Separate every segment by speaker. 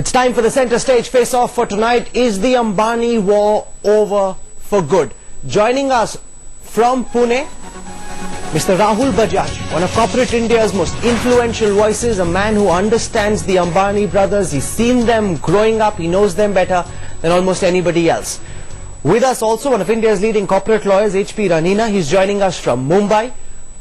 Speaker 1: It's time for the center stage face-off for tonight. Is the Ambani war over for good? Joining us from Pune, Mr. Rahul Bajaj, one of corporate India's most influential voices, a man who understands the Ambani brothers. He's seen them growing up. He knows them better than almost anybody else. With us also one of India's leading corporate lawyers, H.P. Ranina. He's joining us from Mumbai.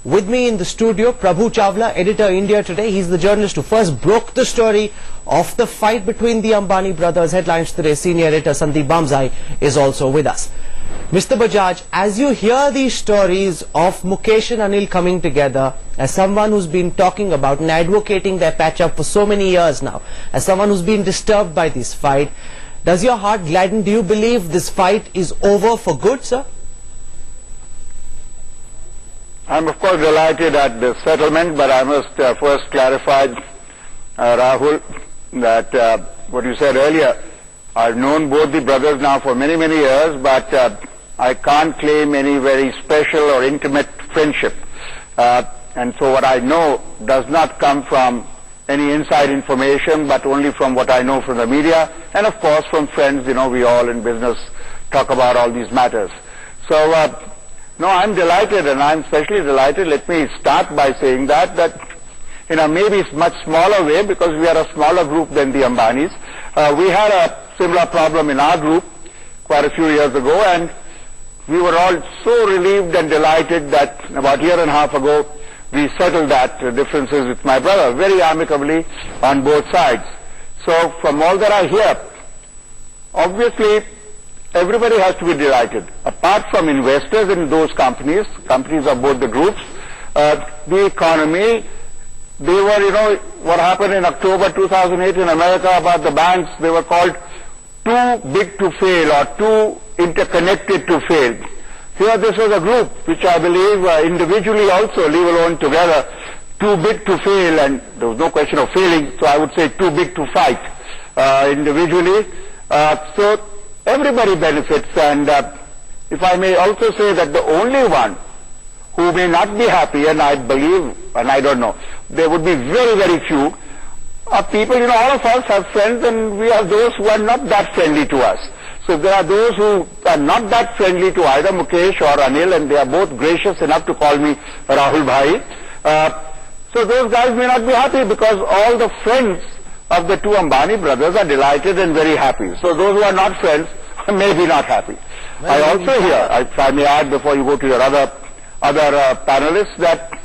Speaker 1: With me in the studio, Prabhu Chawla, editor India Today. He's the journalist who first broke the story of the fight between the Ambani brothers. Headlines Today senior editor Sandeep Bamzai is also with us. Mr. Bajaj, as you hear these stories of Mukesh and Anil coming together, as someone who's been talking about and advocating their patch-up for so many years now, as someone who's been disturbed by this fight, does your heart gladden? Do you believe this fight is over for good, sir?
Speaker 2: I'm of course delighted at the settlement, but I must first clarify, Rahul, that what you said earlier, I've known both the brothers now for many, many years, but I can't claim any very special or intimate friendship. And so what I know does not come from any inside information, but only from what I know from the media, and of course from friends. You know, we all in business talk about all these matters. So, no, I'm delighted, and I'm especially delighted. Let me start by saying that maybe it's much smaller way, because we are a smaller group than the Ambanis. We had a similar problem in our group quite a few years ago, and we were all so relieved and delighted that about a year and a half ago we settled that differences with my brother very amicably on both sides. So from all that I hear, obviously everybody has to be delighted. Apart from investors in those companies of both the groups, the economy, they were, you know, what happened in October 2008 in America about the banks, they were called too big to fail or too interconnected to fail. Here this was a group which I believe individually also, leave alone together, too big to fail, and there was no question of failing, so I would say too big to fight individually. So everybody benefits, and if I may also say that the only one who may not be happy, and I believe, and I don't know, there would be very, very few people, you know, all of us have friends, and we have those who are not that friendly to us. So there are those who are not that friendly to either Mukesh or Anil, and they are both gracious enough to call me Rahul Bhai. So those guys may not be happy, because all the friends of the two Ambani brothers are delighted and very happy. So those who are not friends may be not happy. Well, I also hear, if I may add before you go to your other panelists, that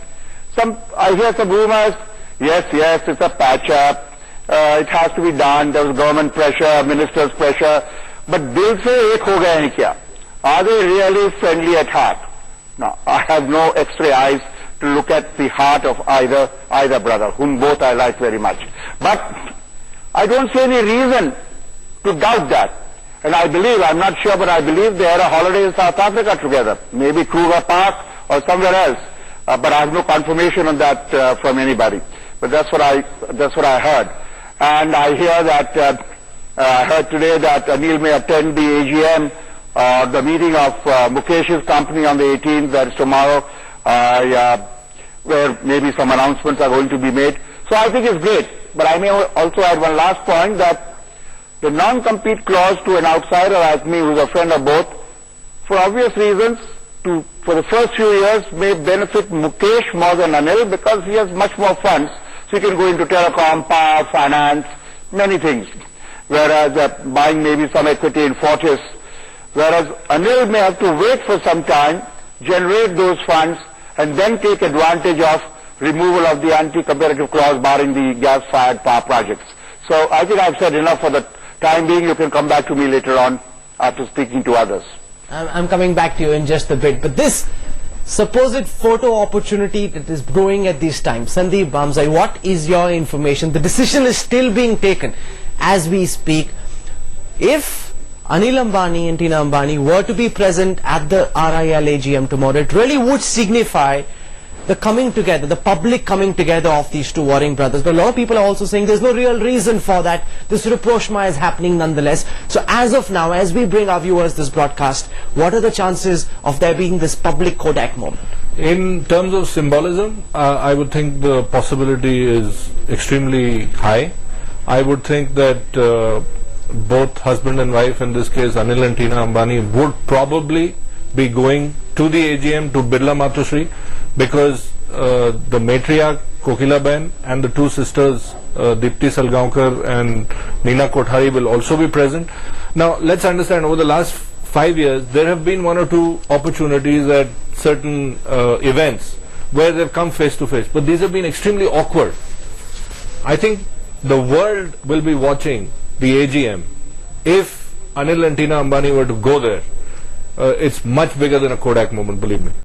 Speaker 2: I hear some rumors, yes, it's a patch-up, it has to be done, there was government pressure, ministers' pressure, but dil se ek ho gaye hain kya? Are they really friendly at heart? No, I have no X-ray eyes to look at the heart of either brother, whom both I like very much. But I don't see any reason to doubt that. And I believe, I'm not sure, but I believe they had a holiday in South Africa together, maybe Kruger Park or somewhere else. But I have no confirmation on that from anybody. But that's what I heard. And I hear that I heard today that Anil may attend the AGM, the meeting of Mukesh's company on the 18th, that's tomorrow, where maybe some announcements are going to be made. So I think it's great. But I may also add one last point, that the non-compete clause to an outsider like me, who's a friend of both, for obvious reasons, for the first few years may benefit Mukesh more than Anil, because he has much more funds. So he can go into telecom, power, finance, many things. Whereas buying maybe some equity in Fortis. Whereas Anil may have to wait for some time, generate those funds, and then take advantage of removal of the anti-competitive clause barring the gas-fired power projects. So I think I've said enough for the time being. You can come back to me later on after speaking to others.
Speaker 1: I'm coming back to you in just a bit, but this supposed photo opportunity that is growing at this time, Sandeep Bamzai, what is your information? The decision is still being taken as we speak. If Anil Ambani and Tina Ambani were to be present at the RIL AGM tomorrow, it really would signify the coming together, the public coming together of these two warring brothers. But a lot of people are also saying there's no real reason for that. This rapprochement is happening nonetheless. So as of now, as we bring our viewers this broadcast, what are the chances of there being this public Kodak moment?
Speaker 3: In terms of symbolism, I would think the possibility is extremely high. I would think that both husband and wife, in this case Anil and Tina Ambani, would probably be going to the AGM to Birla Matosri, because the matriarch Kokila Ben and the two sisters Dipti Salgaonkar and Neena Kothari will also be present. Now let's understand, over the last 5 years there have been one or two opportunities at certain events where they've come face to face, but these have been extremely awkward. I think the world will be watching the AGM. If Anil and Tina Ambani were to go there, it's much bigger than a Kodak moment, believe me.